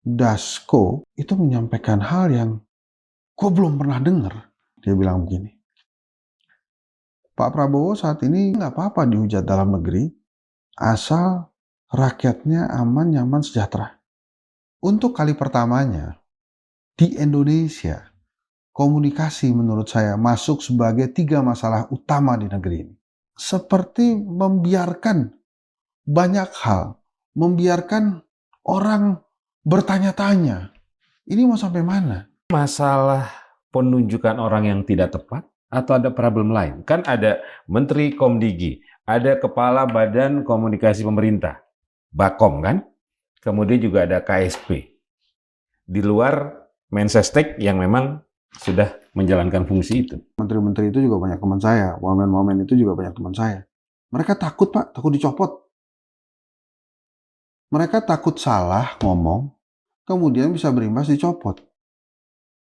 Dasko itu menyampaikan hal yang gue belum pernah dengar. Dia bilang begini, Pak Prabowo saat ini nggak apa-apa dihujat dalam negeri, asal rakyatnya aman, nyaman, sejahtera. Untuk kali pertamanya di Indonesia, komunikasi menurut saya masuk sebagai 3 masalah utama di negeri ini. Seperti membiarkan banyak hal, membiarkan orang bertanya-tanya, ini mau sampai mana? Masalah penunjukan orang yang tidak tepat atau ada problem lain? Kan ada Menteri Komdigi, ada Kepala Badan Komunikasi Pemerintah, Bakom kan? Kemudian juga ada KSP. Di luar Mensesnek yang memang sudah menjalankan fungsi itu. Menteri-menteri itu juga banyak teman saya, wamen-wamen itu juga banyak teman saya. Mereka takut Pak, takut dicopot. Mereka takut salah ngomong, kemudian bisa berimbas dicopot.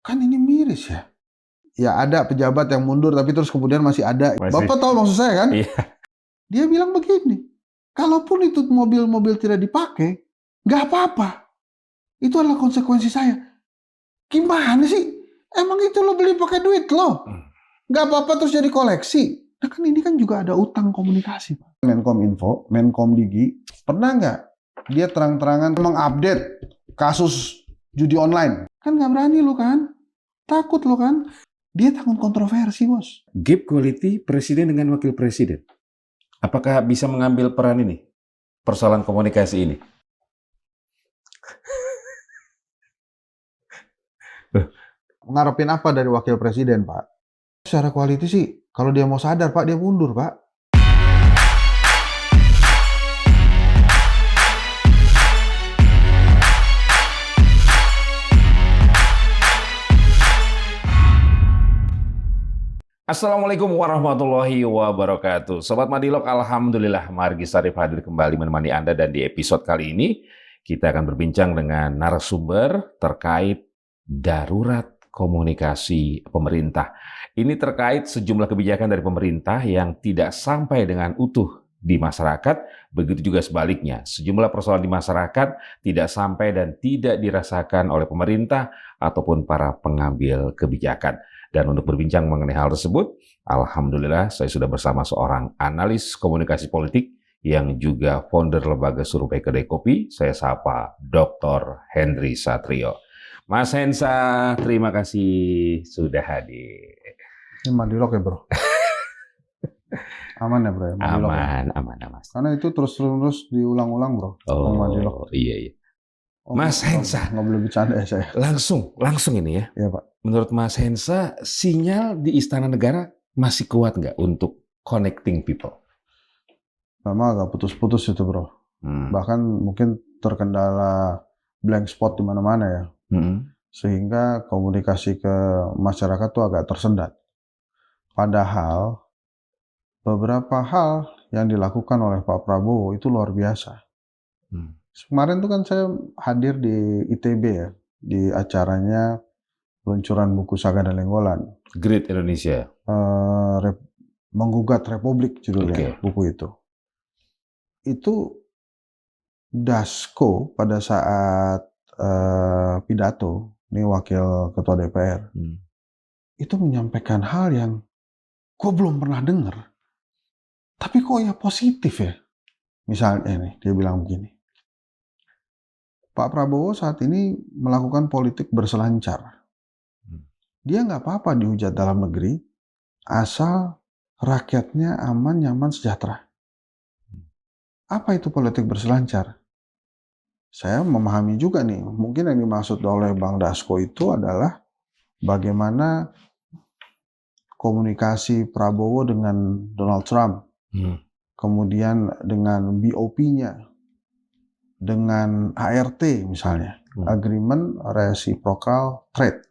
Kan ini miris ya. Ya ada pejabat yang mundur tapi terus kemudian masih ada. Bapak tahu maksud saya kan? Iya. Dia bilang begini, kalaupun itu mobil-mobil tidak dipakai, nggak apa-apa. Itu adalah konsekuensi saya. Gimana sih? Emang itu lo beli pakai duit lo? Nggak apa-apa terus jadi koleksi. Nah kan ini kan juga ada utang komunikasi Pak. Menkom Info, Menkom Digi, pernah nggak dia terang-terangan mengupdate kasus judi online? Kan nggak berani lo kan? Takut lo kan? Dia takut kontroversi bos. Gap quality presiden dengan wakil presiden. Apakah bisa mengambil peran ini? Persoalan komunikasi ini? Ngarepin apa dari wakil presiden Pak? Secara quality sih, kalau dia mau sadar Pak, dia mundur Pak. Assalamualaikum warahmatullahi wabarakatuh. Sobat Madilog, alhamdulillah Margi Sarif hadir kembali menemani Anda, dan di episode kali ini kita akan berbincang dengan narasumber terkait darurat komunikasi pemerintah. Ini terkait sejumlah kebijakan dari pemerintah yang tidak sampai dengan utuh di masyarakat, begitu juga sebaliknya. Sejumlah persoalan di masyarakat tidak sampai dan tidak dirasakan oleh pemerintah ataupun para pengambil kebijakan. Dan untuk berbincang mengenai hal tersebut, alhamdulillah saya sudah bersama seorang analis komunikasi politik yang juga founder lembaga survei Kedai Kopi. Saya sapa Dr. Henry Satrio. Mas Hensa, terima kasih sudah hadir. Ini Madilog ya bro? Aman ya bro? Ya, Madilog Aman, ya? aman, Mas. Karena itu terus diulang-ulang bro. Oh, iya. Mas Hensa. Nggak boleh bercanda ya saya. Langsung ini ya. Iya Pak. Menurut Mas Hensa, sinyal di Istana Negara masih kuat nggak untuk connecting people? Memang agak putus-putus itu bro. Bahkan mungkin terkendala blank spot di mana-mana ya. Sehingga komunikasi ke masyarakat tuh agak tersendat. Padahal beberapa hal yang dilakukan oleh Pak Prabowo itu luar biasa. Kemarin tuh kan saya hadir di ITB ya, di acaranya peluncuran buku Saga dan Lenggolan. Great Indonesia. Menggugat Republik judulnya buku itu. Itu Dasko pada saat pidato, ini wakil ketua DPR, itu menyampaikan hal yang gue belum pernah dengar. Tapi kok ya positif ya. Misalnya nih, dia bilang begini. Pak Prabowo saat ini melakukan politik berselancar. Dia nggak apa-apa dihujat dalam negeri, asal rakyatnya aman, nyaman, sejahtera. Apa itu politik berselancar? Saya memahami juga nih, mungkin yang dimaksud oleh Bang Dasko itu adalah bagaimana komunikasi Prabowo dengan Donald Trump, kemudian dengan BOP-nya, dengan ART misalnya, Agreement Reciprocal Trade.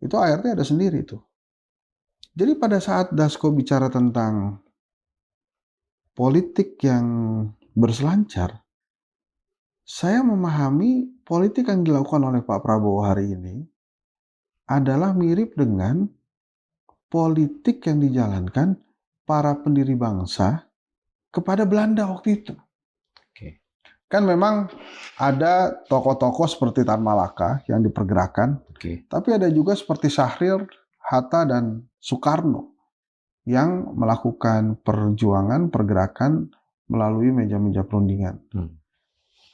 Itu ART ada sendiri tuh. Jadi pada saat Dasko bicara tentang politik yang berselancar, saya memahami politik yang dilakukan oleh Pak Prabowo hari ini adalah mirip dengan politik yang dijalankan para pendiri bangsa kepada Belanda waktu itu. Kan memang ada tokoh-tokoh seperti Tan Malaka yang dipergerakan, tapi ada juga seperti Syahrir, Hatta, dan Soekarno yang melakukan perjuangan, pergerakan melalui meja-meja perundingan.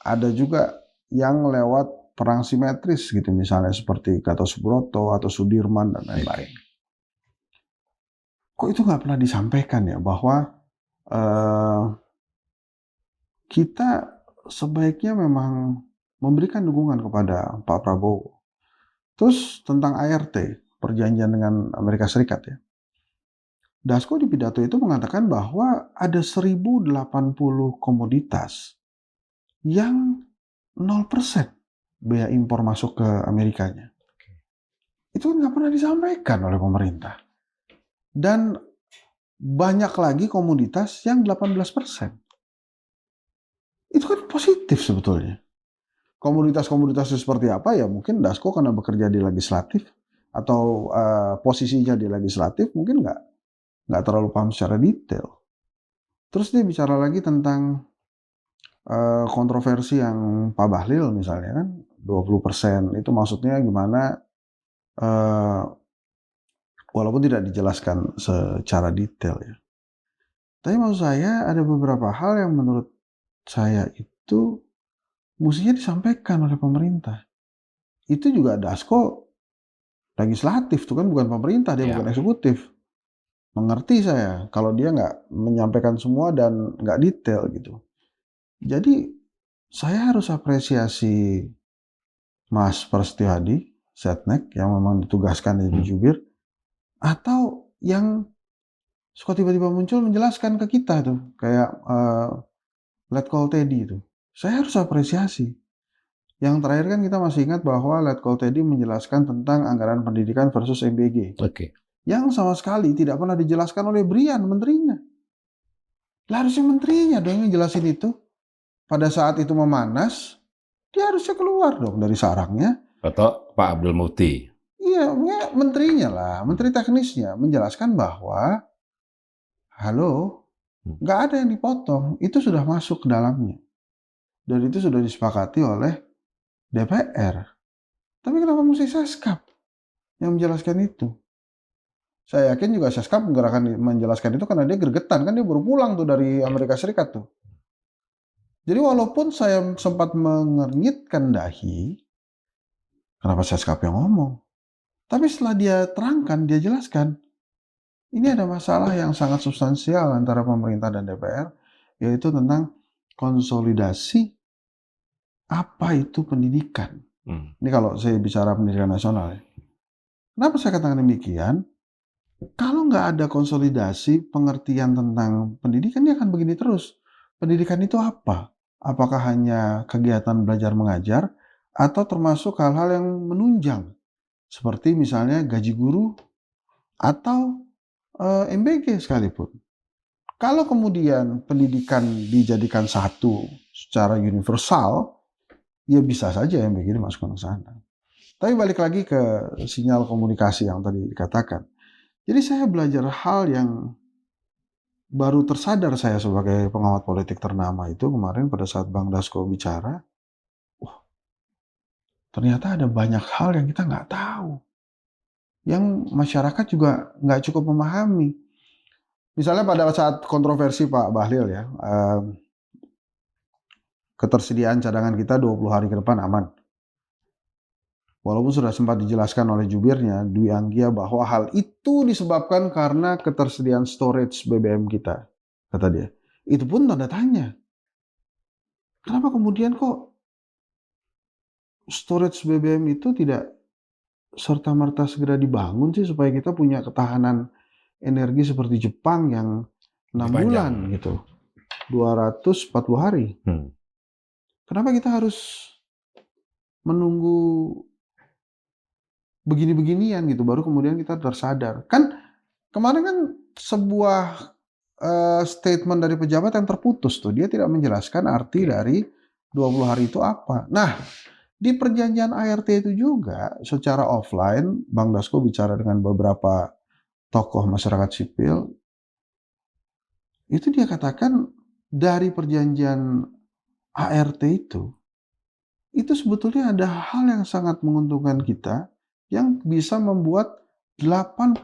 Ada juga yang lewat perang simetris gitu, misalnya seperti Gatot Subroto atau Sudirman dan lain-lain. Kok itu nggak pernah disampaikan ya bahwa kita sebaiknya memang memberikan dukungan kepada Pak Prabowo. Terus tentang ART, perjanjian dengan Amerika Serikat ya. Dasko di pidato itu mengatakan bahwa ada 1080 komoditas yang 0% bea impor masuk ke Amerikanya. Itu nggak pernah disampaikan oleh pemerintah. Dan banyak lagi komoditas yang 18%. Itu kan positif sebetulnya. Komoditas-komoditas seperti apa ya, mungkin Dasko karena bekerja di legislatif atau posisinya di legislatif mungkin nggak terlalu paham secara detail. Terus dia bicara lagi tentang kontroversi yang Pak Bahlil misalnya kan 20%, itu maksudnya gimana, walaupun tidak dijelaskan secara detail ya. Tapi maksud saya ada beberapa hal yang menurut saya itu mestinya disampaikan oleh pemerintah. Itu juga Dasko legislatif, itu kan bukan pemerintah, dia bukan eksekutif. Mengerti saya kalau dia nggak menyampaikan semua dan nggak detail gitu. Jadi saya harus apresiasi Mas Prasetyo Hadi, Setnek, yang memang ditugaskan di jubir, atau yang suka tiba-tiba muncul menjelaskan ke kita tuh, kayak Letkol Teddy itu. Saya harus apresiasi. Yang terakhir kan kita masih ingat bahwa Letkol Teddy menjelaskan tentang anggaran pendidikan versus MBG. Yang sama sekali tidak pernah dijelaskan oleh Brian, menterinya. Lah harusnya menterinya dong yang jelasin itu. Pada saat itu memanas, dia harusnya keluar dong dari sarangnya. Atau Pak Abdul Muti. Iya, menterinya lah, menteri teknisnya menjelaskan bahwa halo, nggak ada yang dipotong, itu sudah masuk ke dalamnya. Dan itu sudah disepakati oleh DPR. Tapi kenapa mesti Seskap yang menjelaskan itu? Saya yakin juga Seskap akan menjelaskan itu karena dia gregetan, kan dia baru pulang tuh dari Amerika Serikat tuh. Jadi walaupun saya sempat mengernyitkan dahi, kenapa Seskap yang ngomong? Tapi setelah dia terangkan, dia jelaskan, ini ada masalah yang sangat substansial antara pemerintah dan DPR, yaitu tentang konsolidasi apa itu pendidikan. Ini kalau saya bicara pendidikan nasional ya. Kenapa saya katakan demikian? Kalau nggak ada konsolidasi pengertian tentang pendidikan, dia akan begini terus. Pendidikan itu apa? Apakah hanya kegiatan belajar mengajar atau termasuk hal-hal yang menunjang seperti misalnya gaji guru atau MBG sekalipun. Kalau kemudian pendidikan dijadikan satu secara universal, ya bisa saja MBG dimasukkan ke sana. Tapi balik lagi ke sinyal komunikasi yang tadi dikatakan. Jadi saya belajar hal yang baru tersadar saya sebagai pengamat politik ternama itu kemarin pada saat Bang Dasko bicara, ternyata ada banyak hal yang kita nggak tahu, yang masyarakat juga nggak cukup memahami. Misalnya pada saat kontroversi Pak Bahlil ya, ketersediaan cadangan kita 20 hari ke depan aman. Walaupun sudah sempat dijelaskan oleh jubirnya, Dwi Anggia, bahwa hal itu disebabkan karena ketersediaan storage BBM kita, kata dia. Itu pun tanda tanya. Kenapa kemudian kok storage BBM itu tidak serta-merta segera dibangun sih supaya kita punya ketahanan energi seperti Jepang yang 6 bulan gitu. 240 hari. Kenapa kita harus menunggu begini-beginian gitu baru kemudian kita tersadar? Kan kemarin kan sebuah statement dari pejabat yang terputus tuh. Dia tidak menjelaskan arti dari 20 hari itu apa. Nah, di perjanjian ART itu juga secara offline Bang Dasko bicara dengan beberapa tokoh masyarakat sipil. Itu dia katakan dari perjanjian ART itu sebetulnya ada hal yang sangat menguntungkan kita yang bisa membuat 80%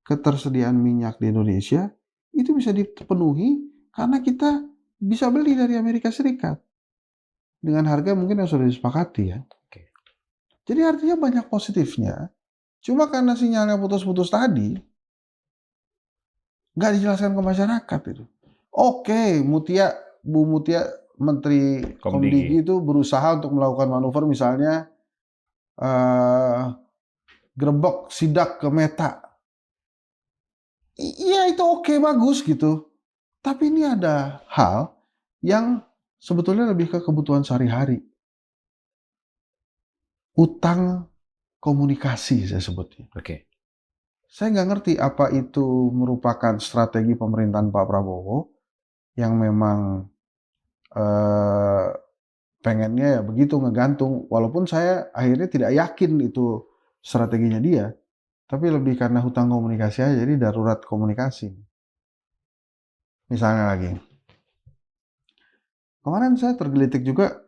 ketersediaan minyak di Indonesia itu bisa dipenuhi karena kita bisa beli dari Amerika Serikat dengan harga mungkin yang sudah disepakati ya. Oke. Jadi artinya banyak positifnya. Cuma karena sinyalnya putus-putus tadi, nggak dijelaskan ke masyarakat itu. Oke, Bu Mutia, Menteri Komdigi itu berusaha untuk melakukan manuver misalnya gerbek sidak ke Meta. Iya itu oke, bagus gitu. Tapi ini ada hal yang sebetulnya lebih ke kebutuhan sehari-hari. Utang komunikasi saya sebutnya. Oke. Saya nggak ngerti apa itu merupakan strategi pemerintahan Pak Prabowo yang memang pengennya ya begitu ngegantung. Walaupun saya akhirnya tidak yakin itu strateginya dia, tapi lebih karena hutang komunikasi aja, jadi darurat komunikasi. Misalnya lagi, kemarin saya tergelitik juga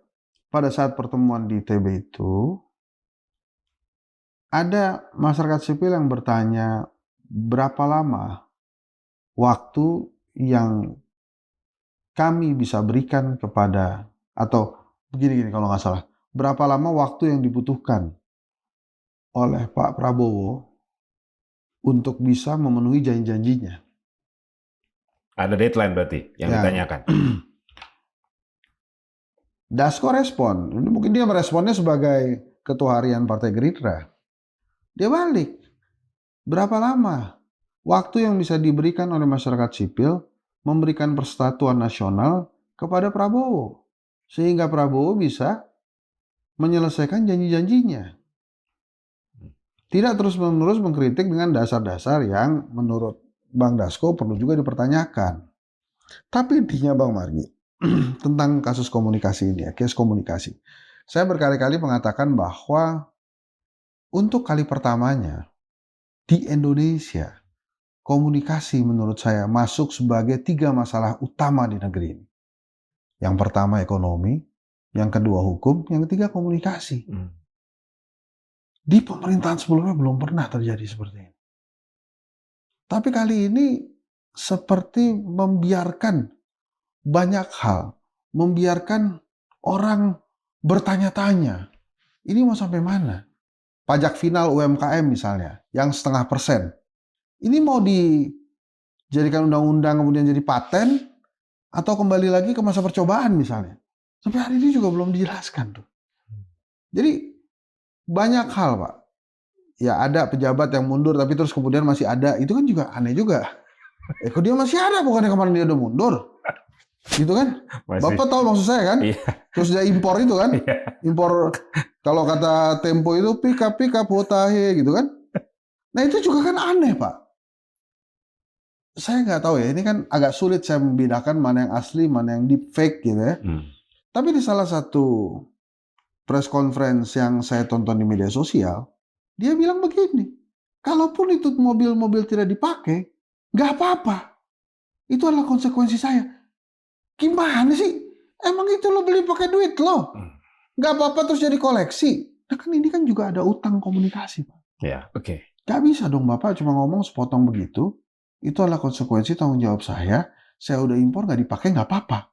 pada saat pertemuan di TB itu, ada masyarakat sipil yang bertanya berapa lama waktu yang kami bisa berikan kepada, atau begini kalau nggak salah, berapa lama waktu yang dibutuhkan oleh Pak Prabowo untuk bisa memenuhi janji-janjinya. Ada deadline berarti yang ditanyakan. Dasko respon, mungkin dia meresponnya sebagai ketua harian Partai Gerindra. Dia balik, berapa lama waktu yang bisa diberikan oleh masyarakat sipil memberikan persatuan nasional kepada Prabowo, sehingga Prabowo bisa menyelesaikan janji-janjinya. Tidak terus-menerus mengkritik dengan dasar-dasar yang menurut Bang Dasko perlu juga dipertanyakan. Tapi intinya Bang Margi, tentang kasus komunikasi ini ya, case komunikasi. Saya berkali-kali mengatakan bahwa untuk kali pertamanya di Indonesia, komunikasi menurut saya masuk sebagai 3 masalah utama di negeri ini. Yang pertama ekonomi, yang kedua hukum, yang ketiga komunikasi. Di pemerintahan sebelumnya belum pernah terjadi seperti ini. Tapi kali ini seperti membiarkan banyak hal, membiarkan orang bertanya-tanya, ini mau sampai mana? Pajak final UMKM misalnya, yang 0,5%. Ini mau dijadikan undang-undang kemudian jadi paten, atau kembali lagi ke masa percobaan misalnya. Sampai hari ini juga belum dijelaskan tuh. Jadi banyak hal Pak. Ya ada pejabat yang mundur tapi terus kemudian masih ada, itu kan juga aneh juga. Kok dia masih ada, bukannya kemarin dia udah mundur? Gitu kan? Masih. Bapak tahu maksud saya kan? Iya. Terus dia impor itu kan? Iya. Impor, kalau kata Tempo itu pika-pika potahe gitu kan? Nah itu juga kan aneh Pak. Saya nggak tahu ya, ini kan agak sulit saya membedakan mana yang asli, mana yang deep fake gitu ya. Tapi di salah satu press conference yang saya tonton di media sosial, dia bilang begini, kalaupun itu mobil-mobil tidak dipakai, nggak apa-apa. Itu adalah konsekuensi saya. Gimana sih? Emang itu lo beli pakai duit lo? Nggak apa-apa terus jadi koleksi. Nah kan ini kan juga ada utang komunikasi Pak. Ya, oke. Nggak bisa dong Bapak cuma ngomong sepotong begitu. Itu adalah konsekuensi tanggung jawab saya. Saya udah impor nggak dipakai nggak apa-apa.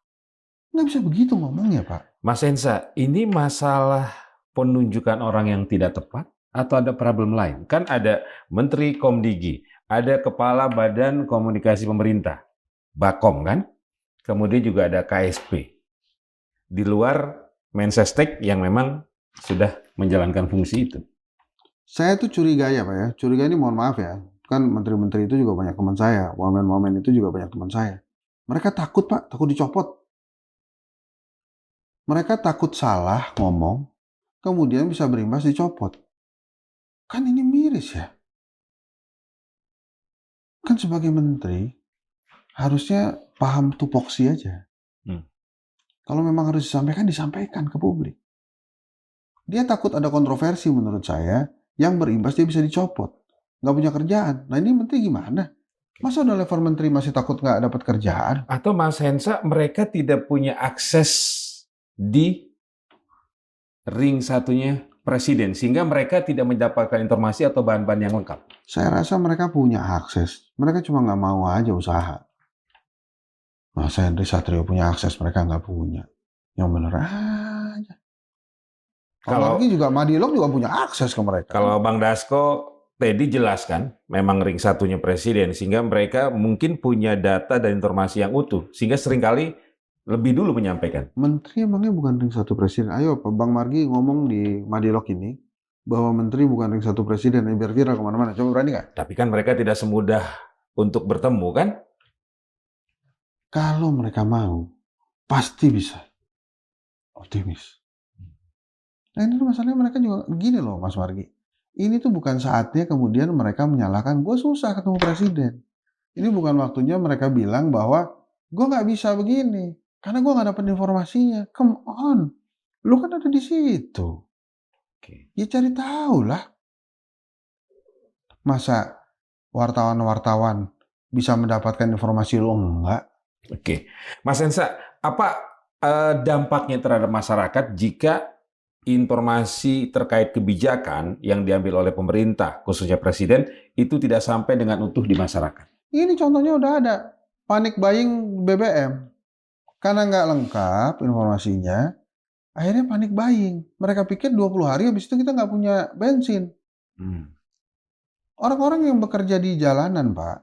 Nggak bisa begitu ngomongnya Pak. Mas Hensa, ini masalah penunjukan orang yang tidak tepat atau ada problem lain? Kan ada Menteri Komdigi, ada Kepala Badan Komunikasi Pemerintah, Bakom kan? Kemudian juga ada KSP. Di luar Mensesnek yang memang sudah menjalankan fungsi itu. Saya tuh curiga ya Pak ya. Curiga ini mohon maaf ya. Kan menteri-menteri itu juga banyak teman saya. Wamen-wamen itu juga banyak teman saya. Mereka takut Pak, takut dicopot. Mereka takut salah ngomong, kemudian bisa berimbas dicopot. Kan ini miris ya. Kan sebagai menteri, harusnya paham tupoksi aja. Kalau memang harus disampaikan, disampaikan ke publik. Dia takut ada kontroversi menurut saya, yang berimbas dia bisa dicopot. Nggak punya kerjaan. Nah ini menteri gimana? Masa udah level menteri masih takut nggak dapat kerjaan? Atau Mas Hensa, mereka tidak punya akses di ring satunya presiden, sehingga mereka tidak mendapatkan informasi atau bahan-bahan yang lengkap? Saya rasa mereka punya akses. Mereka cuma nggak mau aja usaha. Masa Henry Satrio punya akses, mereka nggak punya. Yang bener aja. Apalagi juga Madilog juga punya akses ke mereka. Kalau Bang Dasko tadi jelaskan, memang ring satunya presiden, sehingga mereka mungkin punya data dan informasi yang utuh, sehingga seringkali lebih dulu menyampaikan. Menteri emangnya bukan ring satu presiden? Ayo Bang Margi ngomong di Madilog ini, bahwa menteri bukan ring satu presiden, biar viral kemana-mana. Coba berani nggak? Tapi kan mereka tidak semudah untuk bertemu, kan? Kalau mereka mau, pasti bisa. Optimis. Nah ini masalahnya mereka juga gini loh Mas Margi. Ini tuh bukan saatnya kemudian mereka menyalahkan gue susah ketemu presiden. Ini bukan waktunya mereka bilang bahwa gue nggak bisa begini karena gue nggak dapat informasinya. Come on, lu kan ada di situ. Ya cari tahu lah. Masa wartawan-wartawan bisa mendapatkan informasi lo enggak? Oke, Mas Hensa, apa dampaknya terhadap masyarakat jika informasi terkait kebijakan yang diambil oleh pemerintah, khususnya presiden, itu tidak sampai dengan utuh di masyarakat? Ini contohnya udah ada. Panic buying BBM. Karena nggak lengkap informasinya, akhirnya panik buying. Mereka pikir 20 hari habis itu kita nggak punya bensin. Orang-orang yang bekerja di jalanan, Pak,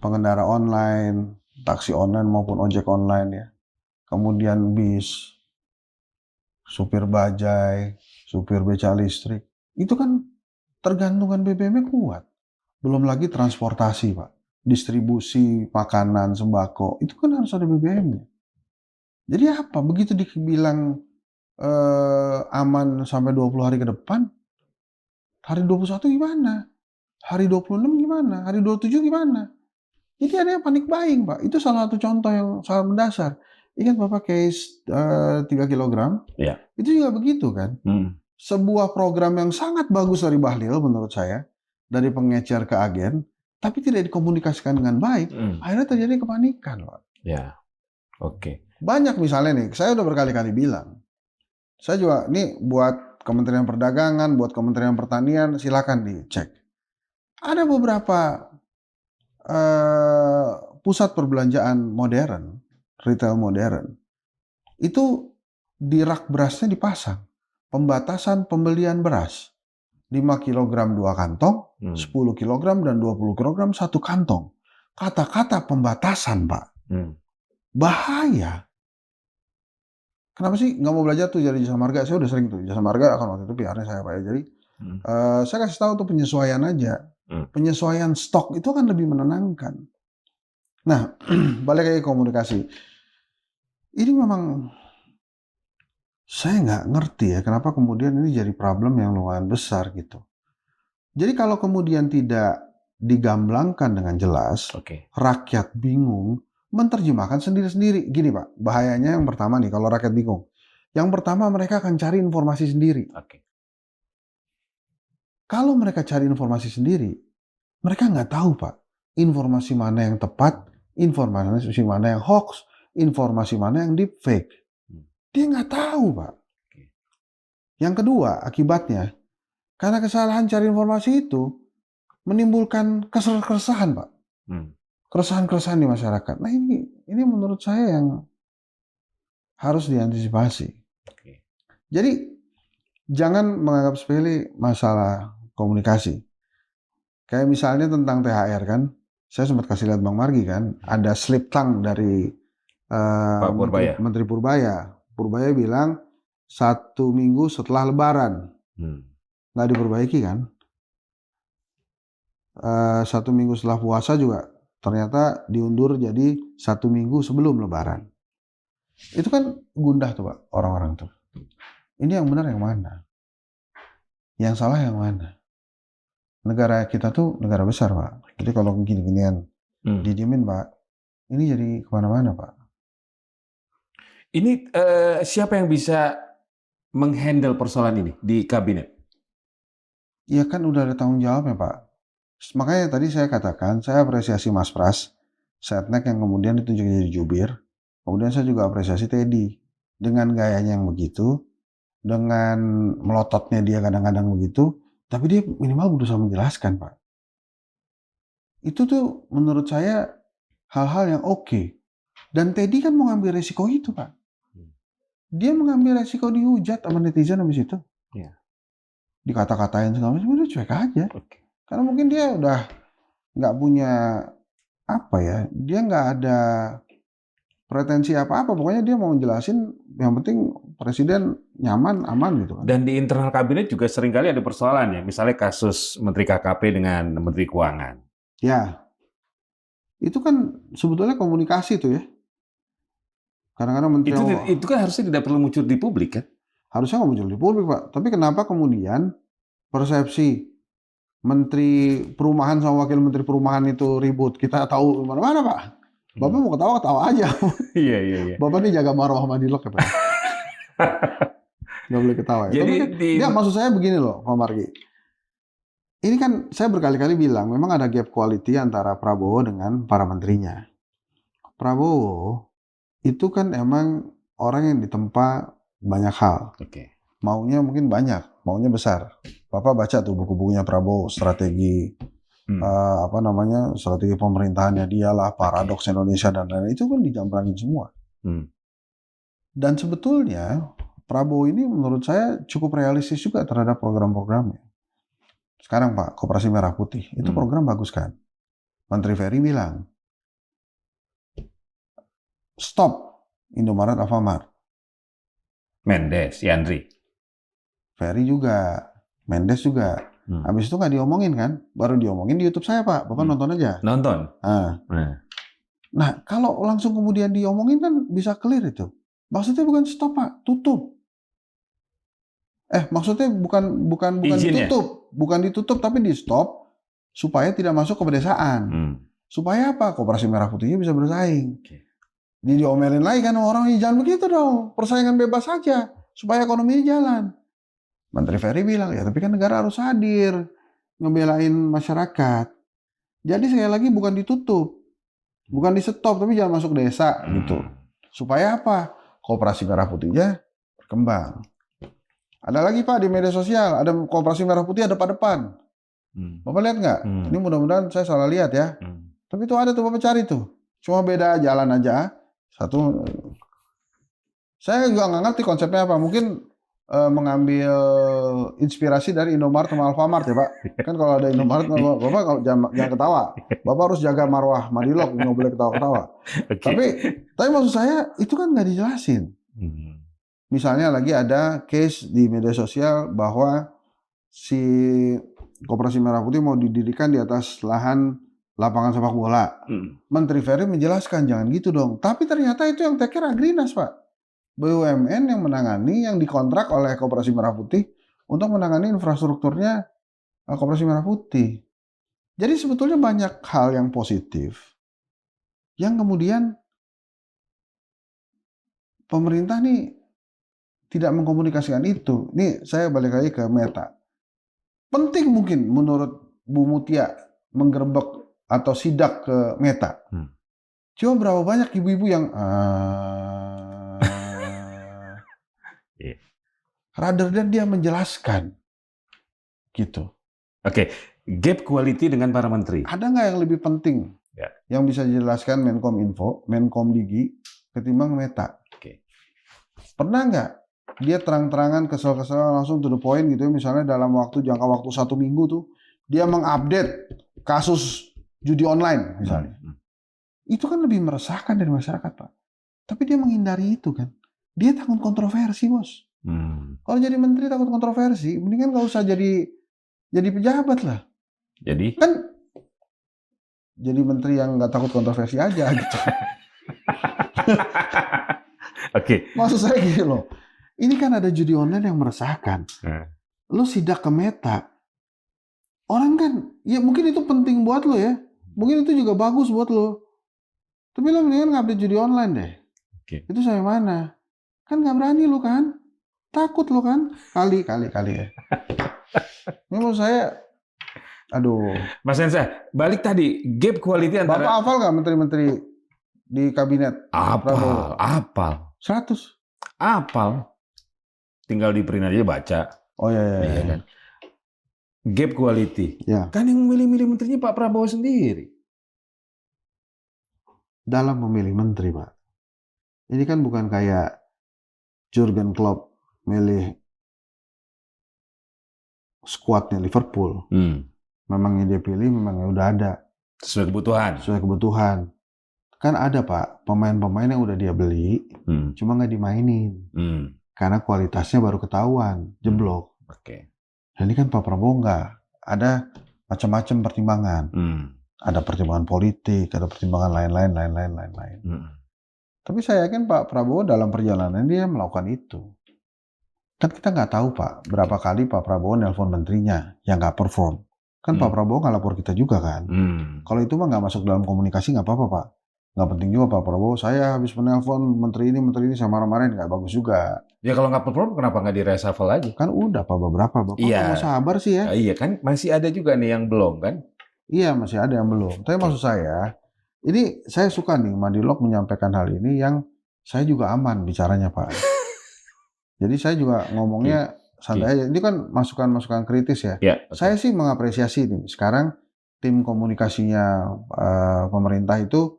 pengendara online, taksi online maupun ojek online ya, kemudian bis, supir bajai, supir beca listrik, itu kan tergantungan BBM-nya kuat. Belum lagi transportasi, Pak. Distribusi makanan, sembako, itu kan harus ada BBM-nya. Jadi apa? Begitu dibilang aman sampai 20 hari ke depan, hari 21 gimana? Hari 26 gimana? Hari 27 gimana? Jadi ada yang panik buying, Pak. Itu salah satu contoh yang sangat mendasar. Ingat Bapak case 3 kilogram? Ya. Itu juga begitu kan? Sebuah program yang sangat bagus dari Bahlil menurut saya, dari pengecer ke agen, tapi tidak dikomunikasikan dengan baik, akhirnya terjadi kepanikan, Pak. Ya, oke. Banyak misalnya nih, saya udah berkali-kali bilang, saya juga, nih buat Kementerian Perdagangan, buat Kementerian Pertanian, silakan dicek. Ada beberapa pusat perbelanjaan modern, retail modern, itu di rak berasnya dipasang pembatasan pembelian beras 5 kg 2 kantong, 10 kg dan 20 kg 1 kantong. Kata-kata pembatasan, Pak. Bahaya. Kenapa sih nggak mau belajar tuh jadi jasa marga? Saya udah sering tuh jasa marga, kan waktu itu PR-nya saya, Pak ya. Jadi saya kasih tahu tuh penyesuaian aja. Penyesuaian stok itu kan lebih menenangkan. Nah, balik lagi komunikasi. Ini memang saya nggak ngerti ya kenapa kemudian ini jadi problem yang lumayan besar gitu. Jadi kalau kemudian tidak digamblangkan dengan jelas, rakyat bingung, menerjemahkan sendiri-sendiri. Gini Pak, bahayanya yang pertama nih kalau rakyat bingung. Yang pertama mereka akan cari informasi sendiri. Kalau mereka cari informasi sendiri, mereka nggak tahu Pak, informasi mana yang tepat, informasi mana yang hoax, informasi mana yang deepfake. Dia nggak tahu Pak. Yang kedua, akibatnya, karena kesalahan cari informasi itu, menimbulkan keresahan Pak. Keresahan-keresahan di masyarakat. Nah ini menurut saya yang harus diantisipasi. Jadi, jangan menganggap sepele masalah komunikasi. Kayak misalnya tentang THR kan, saya sempat kasih lihat Bang Margi kan, ada slip tongue dari Menteri Purbaya. Purbaya bilang 1 minggu setelah Lebaran, nggak diperbaiki kan? 1 minggu setelah puasa juga ternyata diundur jadi 1 minggu sebelum Lebaran. Itu kan gundah tuh Pak, orang-orang tuh. Ini yang benar yang mana? Yang salah yang mana? Negara kita tuh negara besar Pak. Jadi kalau gini-ginian didiemin Pak, ini jadi kemana-mana Pak. Ini siapa yang bisa menghandle persoalan ini di kabinet? Ya kan udah ada tanggung jawabnya Pak. Makanya tadi saya katakan, saya apresiasi Mas Pras, Setnek yang kemudian ditunjuk jadi jubir. Kemudian saya juga apresiasi Teddy. Dengan gayanya yang begitu, dengan melototnya dia kadang-kadang begitu, tapi dia minimal berusaha menjelaskan, Pak. Itu tuh menurut saya hal-hal yang oke. Dan Teddy kan mau ngambil resiko itu, Pak. Dia mengambil resiko dihujat sama netizen habis itu. Iya. Dikata-katain segala macam, udah cuek aja. Oke. Karena mungkin dia udah nggak punya apa ya, dia nggak ada pretensi apa-apa. Pokoknya dia mau jelasin, yang penting presiden nyaman, aman gitu kan. Dan di internal kabinet juga seringkali ada persoalan ya, misalnya kasus Menteri KKP dengan Menteri Keuangan. Ya, itu kan sebetulnya komunikasi tuh ya. Kadang-kadang menteri Itu kan harusnya tidak perlu muncul di publik kan? harusnya nggak muncul di publik, Pak. Tapi kenapa kemudian persepsi Menteri Perumahan sama Wakil Menteri Perumahan itu ribut? Kita tahu mana-mana, Pak. Bapak mau ketawa aja. Iya. Bapak ini jaga marwah Madilog ya, Pak. Nggak boleh ketawa ya. Jadi Tapi maksud saya begini loh, Pak Margi. Ini kan saya berkali-kali bilang, memang ada gap quality antara Prabowo dengan para menterinya. Prabowo itu kan emang orang yang ditempa banyak hal. Oke. Maunya mungkin banyak, maunya besar. Bapak baca tuh buku-bukunya Prabowo, strategi strategi pemerintahannya dia lah, paradoks Indonesia dan lain-lain, itu kan dijambrangin semua. Dan sebetulnya Prabowo ini menurut saya cukup realistis juga terhadap program-programnya. Sekarang Pak, Koperasi Merah Putih, itu program bagus kan? Menteri Ferry bilang, stop Indomaret Alfamart. Mendes, Yandri. Ferry juga, Mendes juga. Habis itu nggak diomongin kan? Baru diomongin di YouTube saya, Pak. Bapak nonton aja. Nonton? Nah, kalau langsung kemudian diomongin kan bisa clear itu. Maksudnya bukan stop, Pak. Tutup. Maksudnya bukan ditutup. Bukan ditutup, tapi di stop supaya tidak masuk ke pedesaan. Supaya apa? Koperasi Merah Putihnya bisa bersaing. Jadi diomelin lagi kan orang, jangan begitu dong, persaingan bebas saja supaya ekonominya jalan. Menteri Ferry bilang, ya tapi kan negara harus hadir ngebelain masyarakat. Jadi sekali lagi bukan ditutup, bukan di stop, tapi jangan masuk desa gitu. Supaya apa? Koperasi Merah Putihnya berkembang. Ada lagi Pak di media sosial, ada Koperasi Merah Putih ada Pak depan. Bapak lihat nggak? Ini mudah-mudahan saya salah lihat ya. Tapi itu ada tuh, Bapak cari tuh. Cuma beda jalan aja. Satu, saya juga nggak ngerti konsepnya apa. Mungkin mengambil inspirasi dari Indomaret sama Alfamart ya Pak. Kan kalau ada Indomaret, Bapak jangan ketawa. Bapak harus jaga marwah Madilog, nggak boleh ketawa-ketawa. Tapi maksud saya itu kan nggak dijelasin. Misalnya lagi ada case di media sosial bahwa si Koperasi Merah Putih mau didirikan di atas lahan lapangan sepak bola. Menteri Ferry menjelaskan jangan gitu dong. Tapi ternyata itu yang take care Agrinas, Pak. BUMN yang menangani, yang dikontrak oleh Koperasi Merah Putih untuk menangani infrastrukturnya Koperasi Merah Putih. Jadi sebetulnya banyak hal yang positif yang kemudian pemerintah nih tidak mengkomunikasikan itu. Nih saya balik lagi ke Meta. Penting mungkin menurut Bu Mutia menggerebek atau sidak ke Meta. Cuma berapa banyak ibu-ibu yang rather than dia menjelaskan gitu. Oke, gap quality dengan para menteri. Ada nggak yang lebih penting yang bisa dijelaskan Menkom Info, Menkom Digi ketimbang Meta? Pernah nggak dia terang-terangan kesel-kesel langsung to the point gitu, misalnya dalam jangka waktu 1 minggu tuh dia mengupdate kasus judi online misalnya. Itu kan lebih meresahkan dari masyarakat, Pak. Tapi dia menghindari itu kan. Dia takut kontroversi, Bos. Kalau jadi menteri takut kontroversi, mendingan nggak usah jadi pejabat lah. Jadi? Kan jadi menteri yang nggak takut kontroversi aja gitu. Oke. Maksud saya gini loh. Ini kan ada judi online yang meresahkan. Lo sidak ke Meta. Orang kan, ya mungkin itu penting buat lo ya. Mungkin itu juga bagus buat lo. Tapi lo mendingan ngupdate judi online deh. Itu sampai mana? Kan nggak berani lo kan? Takut lo kan? Kali ya. Ini menurut saya Aduh. Mas Hensa, balik tadi, gap quality antara... Bapak hafal nggak menteri-menteri di kabinet Prabowo? Apal. 100. Apal. Tinggal di print aja baca. Oh iya. Iya kan. Gap quality. Ya. Kan yang memilih-milih menterinya Pak Prabowo sendiri. Dalam memilih menteri, Pak. Ini kan bukan kayak Jurgen Klopp milih skuadnya Liverpool. Memang yang dia pilih memang udah ada. Sesuai kebutuhan. Kan ada, Pak, pemain-pemain yang udah dia beli, cuma nggak dimainin. Karena kualitasnya baru ketahuan, jeblok. Oke. Nah, ini kan Pak Prabowo nggak. Ada macam-macam pertimbangan. Ada pertimbangan politik, ada pertimbangan lain-lain. Tapi saya yakin Pak Prabowo dalam perjalanan dia melakukan itu. Kan kita nggak tahu, Pak, berapa kali Pak Prabowo nelpon menterinya yang nggak perform. Kan Pak Prabowo nggak lapor kita juga kan. Kalau itu mah nggak masuk dalam komunikasi nggak apa-apa, Pak. Nggak penting juga Pak Prabowo, saya habis menelpon menteri ini saya marah-marahin, nggak bagus juga. Ya kalau nggak perform kenapa nggak di-reshuffle aja? Kan udah Pak beberapa, Bapak mau sabar sih ya. Iya kan, masih ada juga nih yang belum kan? Iya, masih ada yang belum. Tapi maksud saya, ini saya suka nih Madilog menyampaikan hal ini yang saya juga aman bicaranya, Pak. Jadi saya juga ngomongnya santai aja. Ini kan masukan-masukan kritis ya. Saya sih mengapresiasi nih. Sekarang tim komunikasinya pemerintah itu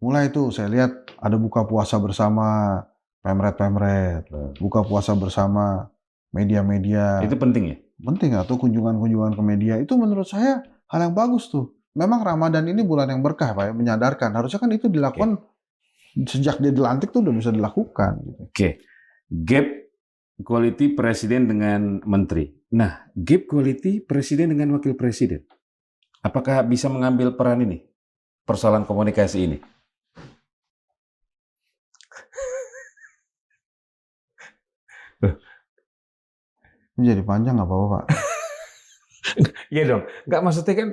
mulai tuh saya lihat ada buka puasa bersama pemret, buka puasa bersama media-media. Itu penting ya? Penting, atau kunjungan-kunjungan ke media. Itu menurut saya hal yang bagus tuh. Memang Ramadan ini bulan yang berkah, Pak, ya, menyadarkan. Harusnya kan itu dilakukan sejak dia dilantik tuh udah bisa dilakukan. Oke. Gap quality presiden dengan menteri. Nah, gap quality presiden dengan wakil presiden. Apakah bisa mengambil peran ini? Persoalan komunikasi ini? Ini jadi panjang nggak apa-apa, Pak? Iya dong. Nggak, maksudnya kan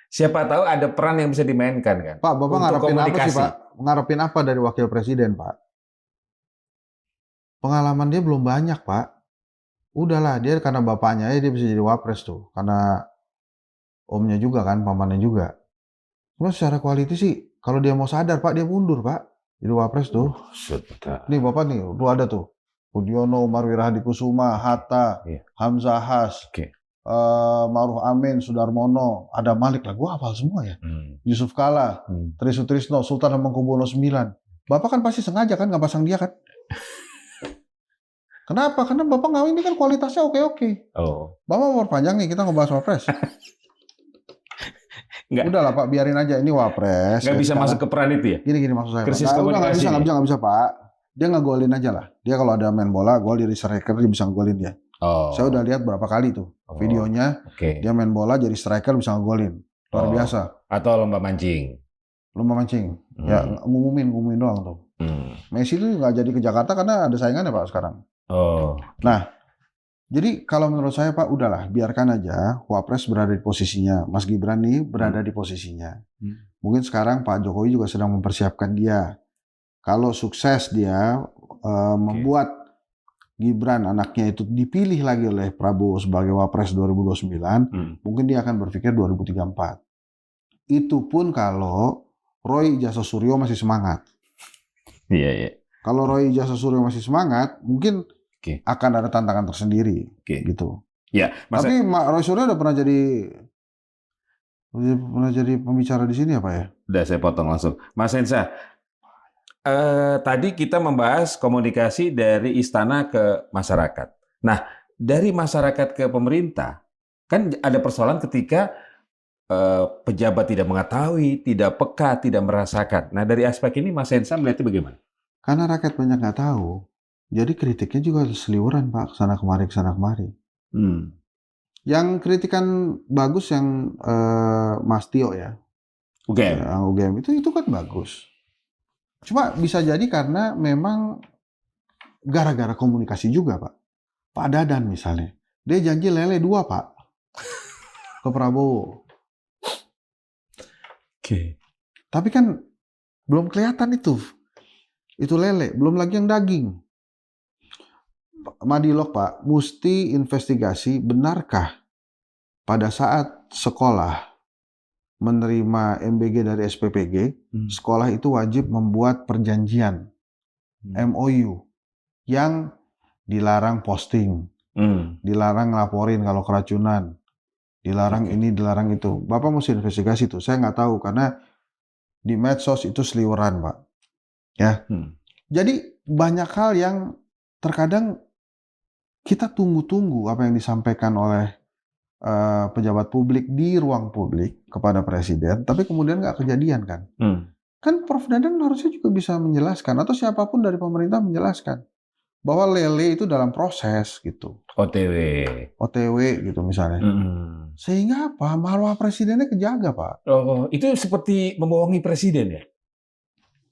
siapa tahu ada peran yang bisa dimainkan kan? Pak, Bapak ngarepin apa sih, Pak? Ngarepin apa dari wakil presiden, Pak? Pengalaman dia belum banyak, Pak. Udahlah, dia karena bapaknya aja dia bisa jadi wapres tuh. Karena omnya juga kan, pamannya juga. Cuma secara kualitas sih, kalau dia mau sadar, Pak, dia mundur, Pak. Jadi wapres tuh. Nih, Bapak nih, lu ada tuh. Budiono, Umar Wirahadikusuma, Hatta, Hamzah Has, Ma'ruf Amin, Sudarmono, ada Malik lah, gua hafal semua ya. Yusuf Kala, Tri Sutrisno, Sultan Hamengkubuwono IX. Bapak kan pasti sengaja kan nggak pasang dia kan? Kenapa? Karena Bapak nggak, ini kan kualitasnya oke-oke. Bapak mau perpanjang nih, kita ngebahas wapres. Udahlah Pak, biarin aja, ini wapres. Nggak bisa masuk ke peran itu ya? Gini maksud saya. Krisis komunikasi. Nggak bisa Pak. Dia ngegolin aja lah. Dia kalau ada main bola, gol di striker dia bisa ngegolin dia. Saya udah lihat berapa kali tuh videonya. Dia main bola jadi striker bisa ngegolin. Luar biasa. Atau lomba mancing. Ya ngumumin doang tuh. Messi tuh nggak jadi ke Jakarta karena ada saingannya Pak sekarang. Nah, jadi kalau menurut saya Pak, udahlah biarkan aja Wapres berada di posisinya. Mas Gibran nih berada di posisinya. Mungkin sekarang Pak Jokowi juga sedang mempersiapkan dia. Kalau sukses dia membuat Gibran anaknya itu dipilih lagi oleh Prabowo sebagai Wapres 2029, mungkin dia akan berpikir 2034. Itu pun kalau Roy Jasasuryo masih semangat. Iya. Kalau Roy Jasasuryo masih semangat, mungkin akan ada tantangan tersendiri, gitu. Ya, tapi Roy Suryo udah pernah jadi pembicara di sini ya Pak ya? Udah, saya potong langsung. Mas Hensa, tadi kita membahas komunikasi dari istana ke masyarakat. Nah, dari masyarakat ke pemerintah, kan ada persoalan ketika pejabat tidak mengetahui, tidak peka, tidak merasakan. Nah, dari aspek ini Mas Hensa melihatnya bagaimana? Karena rakyat banyak nggak tahu, jadi kritiknya juga seliweran Pak, kesana kemari. Yang kritikan bagus yang Mas Tio ya, UGM itu kan bagus. Cuma bisa jadi karena memang gara-gara komunikasi juga Pak. Pak Dadan misalnya, dia janji lele 2 Pak ke Prabowo. Tapi kan belum kelihatan itu lele, belum lagi yang daging. Madilog Pak, mesti investigasi benarkah pada saat sekolah menerima MBG dari SPPG, sekolah itu wajib membuat perjanjian MOU yang dilarang posting, dilarang laporin kalau keracunan, dilarang ini, dilarang itu. Bapak mesti investigasi tuh. Saya nggak tahu karena di medsos itu seliweran, Pak. Ya. Jadi banyak hal yang terkadang kita tunggu-tunggu apa yang disampaikan oleh pejabat publik di ruang publik kepada presiden, tapi kemudian nggak kejadian kan? Kan Prof. Dadan harusnya juga bisa menjelaskan atau siapapun dari pemerintah menjelaskan bahwa lele itu dalam proses gitu. OTW gitu misalnya. Sehingga apa? Marwah presidennya kejaga, Pak. Oh, itu seperti membohongi presiden ya?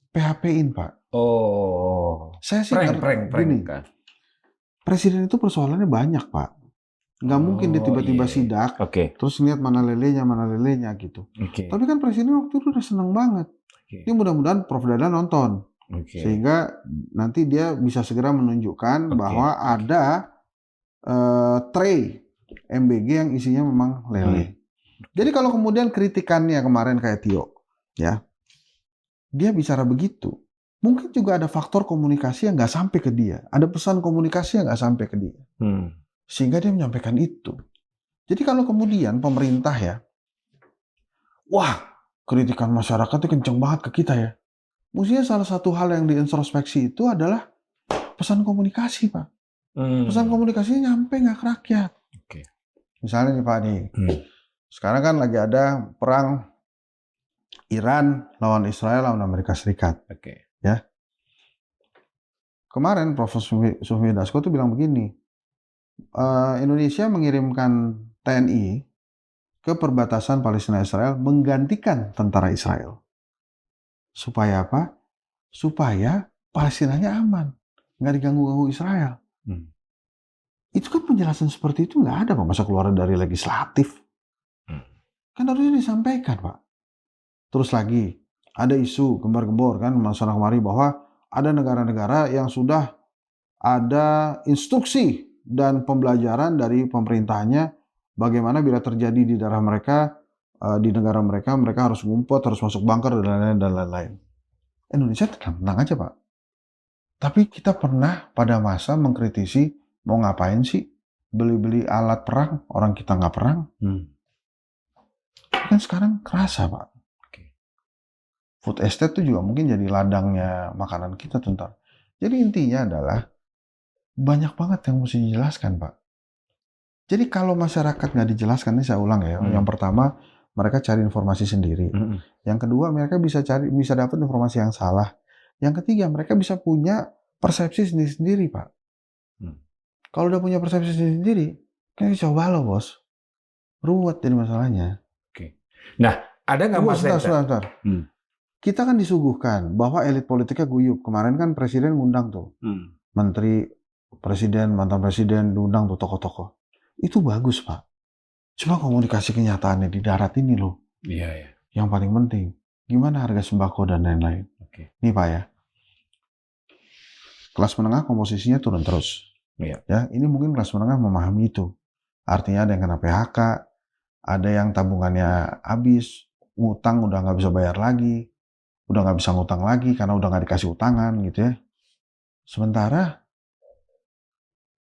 PHP-in, Pak. Oh. Saya sih prank kan. Presiden itu persoalannya banyak, Pak. Nggak mungkin dia tiba-tiba sidak, terus lihat mana lelenya gitu. Tapi kan presiden waktu itu udah seneng banget. Ini mudah-mudahan Prof. Dadan nonton. Sehingga nanti dia bisa segera menunjukkan bahwa ada tray MBG yang isinya memang lele. Jadi kalau kemudian kritikannya kemarin kayak Tio, ya, dia bicara begitu, mungkin juga ada faktor komunikasi yang nggak sampai ke dia, ada pesan komunikasi yang nggak sampai ke dia, sehingga dia menyampaikan itu. Jadi kalau kemudian pemerintah ya, wah kritikan masyarakatnya kenceng banget ke kita ya, mestinya salah satu hal yang diintrospeksi itu adalah pesan komunikasi, Pak. Pesan komunikasinya nyampe nggak ke rakyat. Misalnya nih Pak nih, sekarang kan lagi ada perang Iran lawan Israel lawan Amerika Serikat. Ya. Kemarin Profesor Sufmi Dasko tuh bilang begini, Indonesia mengirimkan TNI ke perbatasan Palestina Israel menggantikan tentara Israel. Supaya apa? Supaya Palestinanya aman, nggak diganggu-ganggu Israel. Itu kan penjelasan seperti itu nggak ada, Pak. Masa keluar dari legislatif? Kan harusnya disampaikan, Pak. Terus lagi, ada isu gembar-gembor kan masalah kemarin bahwa ada negara-negara yang sudah ada instruksi dan pembelajaran dari pemerintahnya bagaimana bila terjadi di daerah mereka, di negara mereka, mereka harus ngumpet, harus masuk bunker, dan lain-lain. Indonesia tenang aja, Pak. Tapi kita pernah pada masa mengkritisi, mau ngapain sih beli-beli alat perang, orang kita nggak perang. Kan sekarang kerasa, Pak. Food estate itu juga mungkin jadi ladangnya makanan kita tentar. Jadi intinya adalah banyak banget yang mesti dijelaskan, Pak. Jadi kalau masyarakat nggak dijelaskan, ini saya ulang ya. Yang pertama, mereka cari informasi sendiri. Yang kedua, mereka bisa dapat informasi yang salah. Yang ketiga, mereka bisa punya persepsi sendiri-sendiri, Pak. Kalau udah punya persepsi sendiri, kan coba lo, Bos. Ruwet jadi masalahnya. Nah, ada nggak Mas? Sebentar. Kita kan disuguhkan bahwa elit politiknya guyup. Kemarin kan presiden ngundang tuh. Menteri, presiden, mantan presiden, diundang tuh tokoh-tokoh. Itu bagus, Pak. Cuma komunikasi kenyataannya di darat ini loh. Iya. Yang paling penting. Gimana harga sembako dan lain-lain. Nih, Pak ya. Kelas menengah komposisinya turun terus. Ya, ini mungkin kelas menengah memahami itu. Artinya ada yang kena PHK, ada yang tabungannya habis, ngutang udah nggak bisa bayar lagi, udah nggak bisa ngutang lagi karena udah nggak dikasih utangan gitu ya. Sementara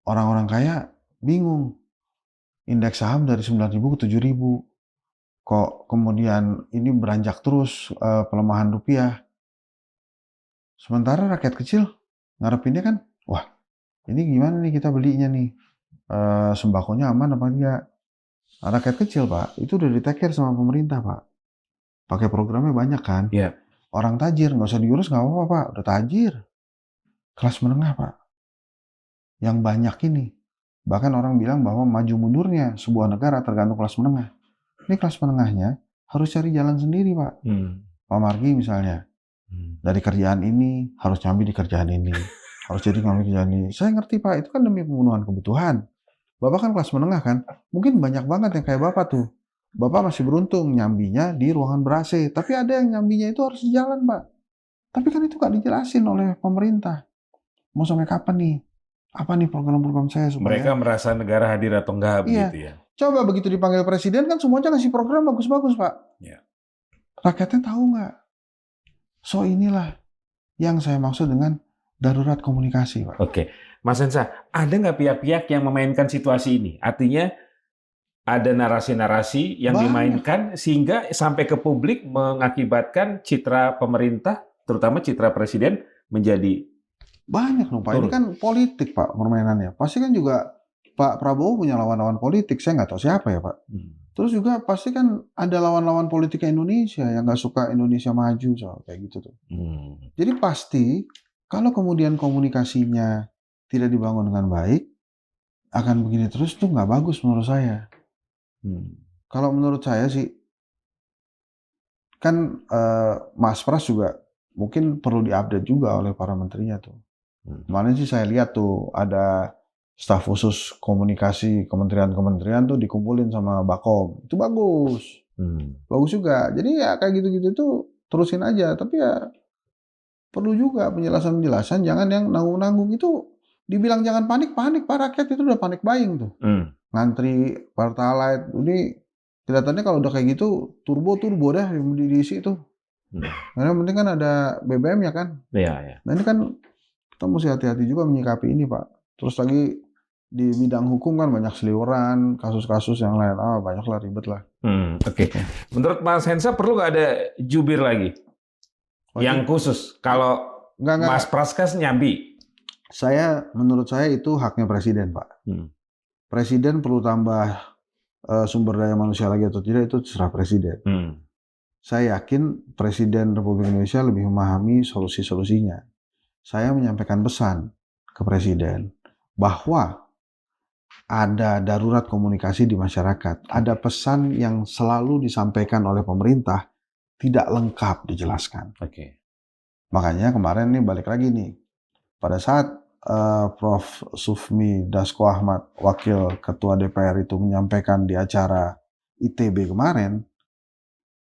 orang-orang kaya bingung. Indeks saham dari 9.000 ke 7.000. Kok kemudian ini beranjak terus pelemahan rupiah. Sementara rakyat kecil ngarepinnya kan, wah ini gimana nih kita belinya nih, sembakonya aman apa enggak? Nah, rakyat kecil, Pak, itu udah di-take care sama pemerintah, Pak. Pakai programnya banyak kan? Orang tajir nggak usah diurus nggak apa-apa, Pak, udah tajir. Kelas menengah, Pak, yang banyak ini. Bahkan orang bilang bahwa maju mundurnya sebuah negara tergantung kelas menengah. Ini kelas menengahnya harus cari jalan sendiri, Pak. Pak Margi misalnya, dari kerjaan ini harus nyambi di kerjaan ini. Harus jadi ngambil kerjaan ini. Saya ngerti, Pak, itu kan demi pemenuhan kebutuhan. Bapak kan kelas menengah kan, mungkin banyak banget yang kayak Bapak tuh. Bapak masih beruntung nyambinya di ruangan ber-AC. Tapi ada yang nyambinya itu harus di jalan, Pak. Tapi kan itu nggak dijelasin oleh pemerintah. Mau sampai kapan nih? apa nih program-program saya supaya mereka merasa negara hadir atau enggak iya. begitu ya. Coba begitu dipanggil presiden kan semuanya ngasih program bagus-bagus, Pak. Ya. Rakyatnya tahu nggak? So inilah yang saya maksud dengan darurat komunikasi, Pak. Oke, Mas Hensa, ada nggak pihak-pihak yang memainkan situasi ini? Artinya ada narasi-narasi yang Banyak. dimainkan sehingga sampai ke publik mengakibatkan citra pemerintah, terutama citra presiden menjadi Banyak loh Pak. Ini turun. kan politik Pak permainannya. Pasti kan juga Pak Prabowo punya lawan-lawan politik. Saya nggak tahu siapa ya Pak. Terus juga pasti kan ada lawan-lawan politik Indonesia yang nggak suka Indonesia maju soal kayak gitu tuh. Jadi pasti kalau kemudian komunikasinya tidak dibangun dengan baik, akan begini terus tuh nggak bagus menurut saya. Kalau menurut saya sih, kan Mas Pras juga mungkin perlu diupdate juga oleh para menterinya tuh. Kemarin sih saya lihat tuh ada staf khusus komunikasi kementerian-kementerian tuh dikumpulin sama Bakom. Itu bagus. Bagus juga. Jadi ya kayak gitu-gitu tuh terusin aja. Tapi ya perlu juga penjelasan-penjelasan. Jangan yang nanggung-nanggung itu dibilang jangan panik. Pak rakyat itu udah panik buying tuh. Ngantri Pertalite. Ini kelihatannya kalau udah kayak gitu turbo dah yang diisi tuh. Karena yang penting kan ada BBM ya kan. Iya. Nah ini kan kita mesti hati-hati juga menyikapi ini Pak. Terus lagi di bidang hukum kan banyak seliweran, kasus-kasus yang lain. Banyak lah, ribet lah. Oke. Menurut Mas Hensa perlu nggak ada jubir lagi? Yang khusus? Kalau Mas Pras kan nyambi. Menurut saya itu haknya presiden Pak. Presiden perlu tambah sumber daya manusia lagi atau tidak itu terserah presiden. Saya yakin Presiden Republik Indonesia lebih memahami solusi-solusinya. Saya menyampaikan pesan ke Presiden bahwa ada darurat komunikasi di masyarakat. Ada pesan yang selalu disampaikan oleh pemerintah tidak lengkap dijelaskan. Makanya kemarin nih balik lagi nih. Pada saat Prof. Sufmi Dasko Ahmad, Wakil Ketua DPR itu menyampaikan di acara ITB kemarin,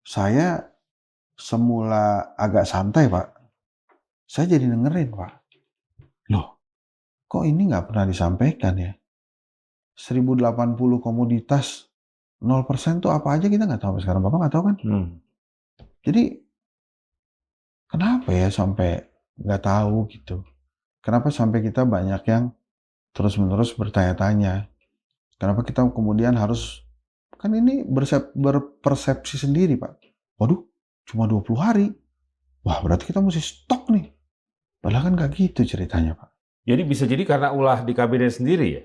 saya semula agak santai Pak. Saya jadi dengerin Pak. Loh, kok ini nggak pernah disampaikan ya? 1080 komoditas 0% tuh apa aja kita nggak tahu sekarang. Bapak nggak tahu kan? Jadi kenapa ya sampai nggak tahu gitu? Kenapa sampai kita banyak yang terus-menerus bertanya-tanya? Kenapa kita kemudian harus, kan ini berpersepsi sendiri Pak. Waduh, cuma 20 hari. Wah berarti kita mesti stok nih. Padahal kan nggak gitu ceritanya Pak. Jadi bisa jadi karena ulah di kabinet sendiri ya?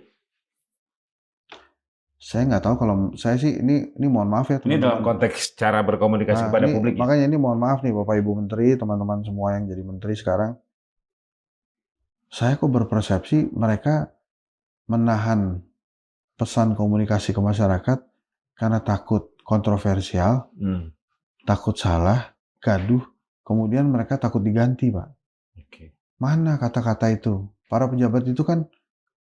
Saya nggak tahu, kalau saya sih ini mohon maaf ya teman-teman. Ini dalam konteks cara berkomunikasi kepada publik. Makanya ini mohon maaf nih Bapak Ibu Menteri, teman-teman semua yang jadi menteri sekarang. Saya kok berpersepsi mereka menahan pesan komunikasi ke masyarakat karena takut kontroversial, takut salah, gaduh, kemudian mereka takut diganti Pak. Mana kata-kata itu? Para pejabat itu kan,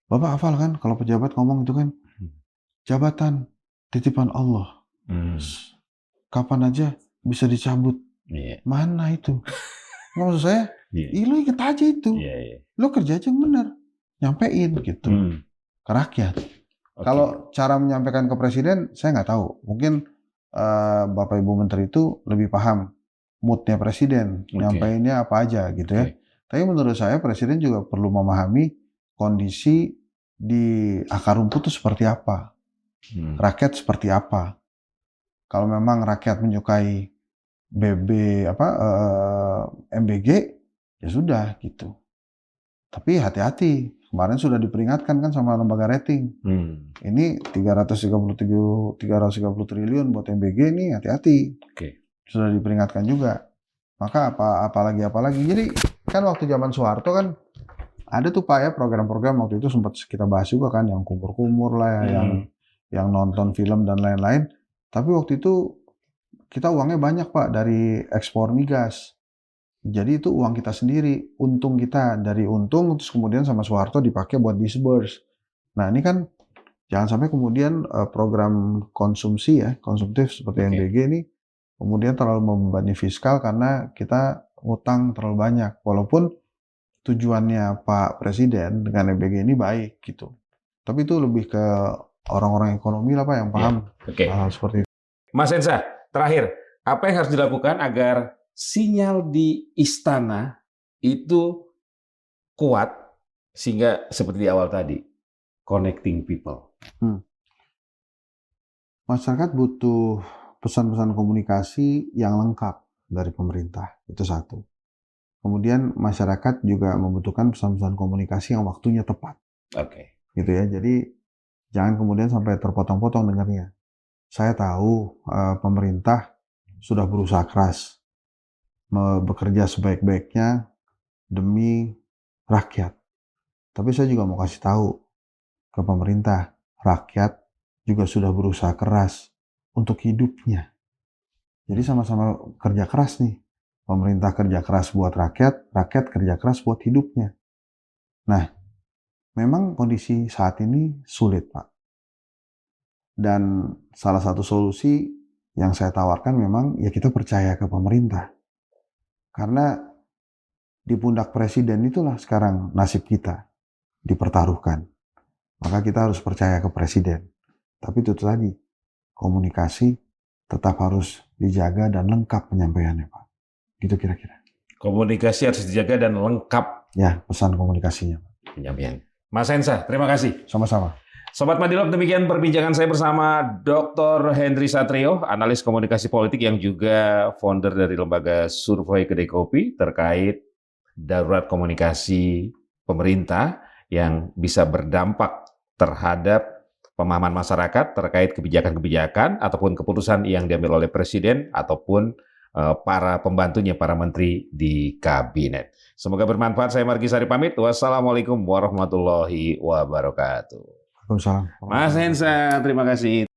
Bapak hafal kan kalau pejabat ngomong itu kan, jabatan titipan Allah. Kapan aja bisa dicabut. Mana itu? Nggak, maksud saya, lo inget aja itu. Lo kerja aja yang benar. Nyampein gitu. Ke rakyat. Kalau cara menyampaikan ke presiden, saya nggak tahu. Mungkin Bapak Ibu Menteri itu lebih paham moodnya presiden. Nyampeinnya apa aja gitu ya. Tapi menurut saya presiden juga perlu memahami kondisi di akar rumput itu seperti apa. Rakyat seperti apa. Kalau memang rakyat menyukai MBG, ya sudah gitu. Tapi hati-hati. Kemarin sudah diperingatkan kan sama lembaga rating. Ini 330 triliun buat MBG nih, hati-hati. Sudah diperingatkan juga. Maka apalagi. Jadi kan waktu zaman Soeharto kan ada tuh Pak ya program-program waktu itu sempat kita bahas juga kan, yang kumur-kumur lah ya, yang nonton film dan lain-lain. Tapi waktu itu kita uangnya banyak Pak dari ekspor migas. Jadi itu uang kita sendiri, untung kita dari untung, terus kemudian sama Soeharto dipakai buat disburse. Nah ini kan jangan sampai kemudian program konsumsi ya, konsumtif seperti MBG ini kemudian terlalu membebani fiskal karena kita utang terlalu banyak. Walaupun tujuannya Pak Presiden dengan EBG ini baik gitu. Tapi itu lebih ke orang-orang ekonomi lah Pak yang paham hal seperti itu. Mas Hensa, terakhir, apa yang harus dilakukan agar sinyal di istana itu kuat sehingga seperti di awal tadi, connecting people? Masyarakat butuh pesan-pesan komunikasi yang lengkap dari pemerintah, itu satu. Kemudian masyarakat juga membutuhkan pesan-pesan komunikasi yang waktunya tepat. Gitu ya. Jadi jangan kemudian sampai terpotong-potong dengarnya. Saya tahu pemerintah sudah berusaha keras bekerja sebaik-baiknya demi rakyat. Tapi saya juga mau kasih tahu ke pemerintah, rakyat juga sudah berusaha keras untuk hidupnya. Jadi sama-sama kerja keras nih. Pemerintah kerja keras buat rakyat, rakyat kerja keras buat hidupnya. Nah, memang kondisi saat ini sulit, Pak. Dan salah satu solusi yang saya tawarkan memang ya kita percaya ke pemerintah. Karena di pundak presiden itulah sekarang nasib kita dipertaruhkan. Maka kita harus percaya ke presiden. Tapi itu tadi, komunikasi tetap harus dijaga dan lengkap penyampaiannya, Pak. Gitu kira-kira. Komunikasi harus dijaga dan lengkap. Ya, pesan komunikasinya. Penyampaian. Mas Hensa, terima kasih. Sama-sama. Sobat Madilog, demikian perbincangan saya bersama Dr. Henry Satrio, analis komunikasi politik yang juga founder dari lembaga survei Kedai Kopi terkait darurat komunikasi pemerintah yang bisa berdampak terhadap pemahaman masyarakat terkait kebijakan-kebijakan ataupun keputusan yang diambil oleh presiden ataupun para pembantunya, para menteri di kabinet. Semoga bermanfaat. Saya Margi Sari pamit. Wassalamualaikum warahmatullahi wabarakatuh. Waalaikumsalam. Mas Hensa, terima kasih.